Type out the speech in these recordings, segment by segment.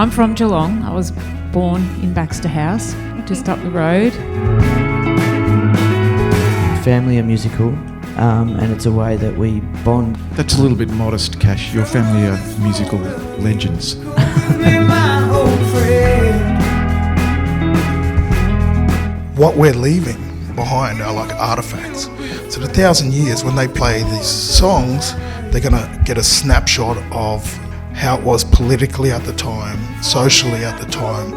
I'm from Geelong. I was born in Baxter House, just up the road. Family are musical, and it's a way that we bond. That's a little bit modest, Cash. Your family are musical legends. What we're leaving behind are like artifacts. So in 1,000 years, when they play these songs, they're going to get a snapshot of how it was politically at the time, socially at the time.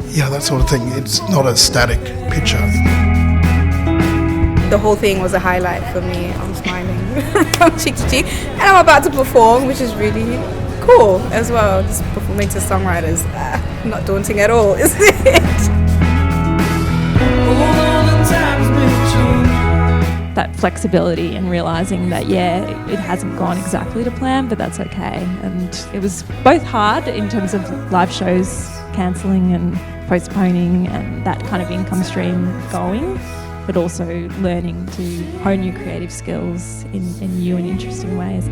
Yeah, that sort of thing. It's not a static picture. The whole thing was a highlight for me. I'm smiling from cheek to cheek. And I'm about to perform, which is really cool as well. Just performing to Songwriters. Not daunting at all, is it? That flexibility and realising that, it hasn't gone exactly to plan, but that's okay. And it was both hard in terms of live shows cancelling and postponing and that kind of income stream going, but also learning to hone your creative skills in new and interesting ways.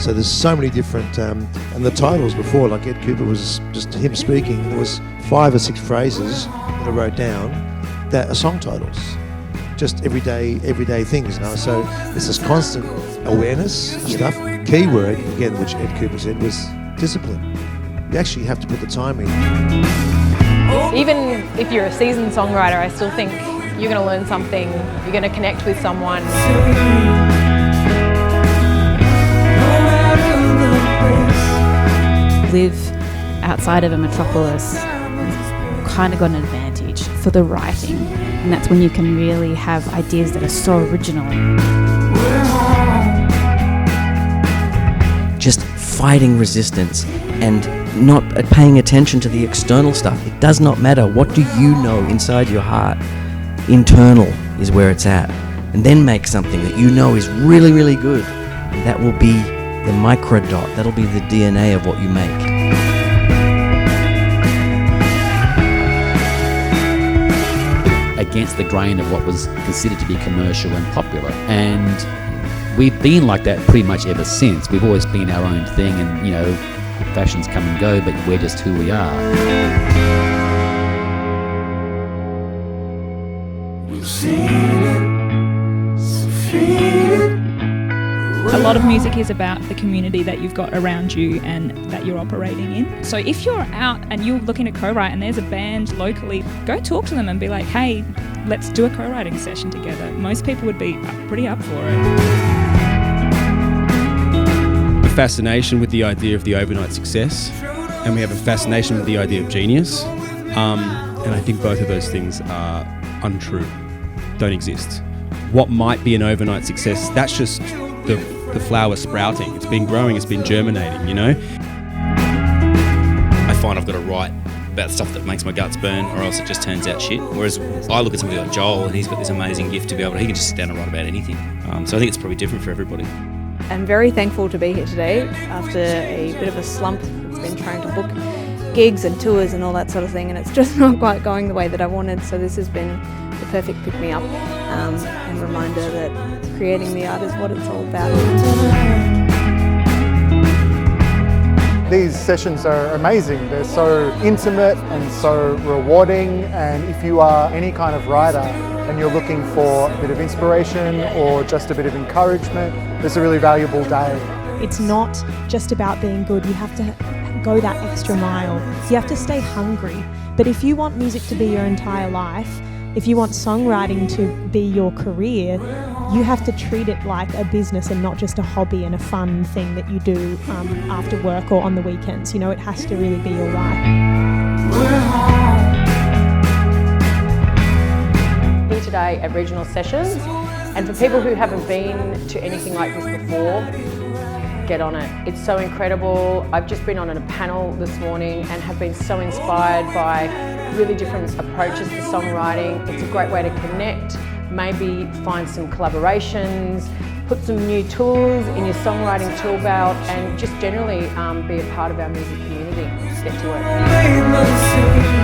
So there's so many different, and the titles before, like Ed Kuepper was just him speaking, there was 5 or 6 phrases that I wrote down that are song titles, just everyday things. So it's this constant awareness stuff. Key word, again, which Ed Kuepper said, was discipline. You actually have to put the time in. Even if you're a seasoned songwriter, I still think you're going to learn something, you're going to connect with someone. Live outside of a metropolis, you've kind of got an advantage for the writing, and that's when you can really have ideas that are so original. Just fighting resistance and not paying attention to the external stuff. It does not matter. What do you know inside your heart? Internal is where it's at. And then make something that you know is really, really good. And that will be the microdot. That'll be the DNA of what you make. Against the grain of what was considered to be commercial and popular. And we've been like that pretty much ever since. We've always been our own thing, and, fashions come and go, but we're just who we are. A lot of music is about the community that you've got around you and that you're operating in. So if you're out and you're looking to co-write and there's a band locally, go talk to them and be like, hey, let's do a co-writing session together. Most people would be pretty up for it. A fascination with the idea of the overnight success, and we have a fascination with the idea of genius. And I think both of those things are untrue, don't exist. What might be an overnight success, that's just the flower sprouting. It's been growing, it's been germinating, I find I've got to write about stuff that makes my guts burn, or else it just turns out shit. Whereas I look at somebody like Joel, and he's got this amazing gift to be able to, he can just sit down and write about anything. So I think it's probably different for everybody. I'm very thankful to be here today after a bit of a slump. It's been trying to book gigs and tours and all that sort of thing, and it's just not quite going the way that I wanted. So this has been the perfect pick-me-up and reminder that creating the art is what it's all about. These sessions are amazing. They're so intimate and so rewarding, and if you are any kind of writer and you're looking for a bit of inspiration or just a bit of encouragement, it's a really valuable day. It's not just about being good. You have to go that extra mile. You have to stay hungry. But if you want music to be your entire life, if you want songwriting to be your career, you have to treat it like a business and not just a hobby and a fun thing that you do after work or on the weekends. It has to really be your life. Here today at regional sessions, and for people who haven't been to anything like this before, get on it. It's so incredible. I've just been on a panel this morning and have been so inspired by really different approaches to songwriting. It's a great way to connect, maybe find some collaborations, put some new tools in your songwriting tool belt, and just generally be a part of our music community. Get to it.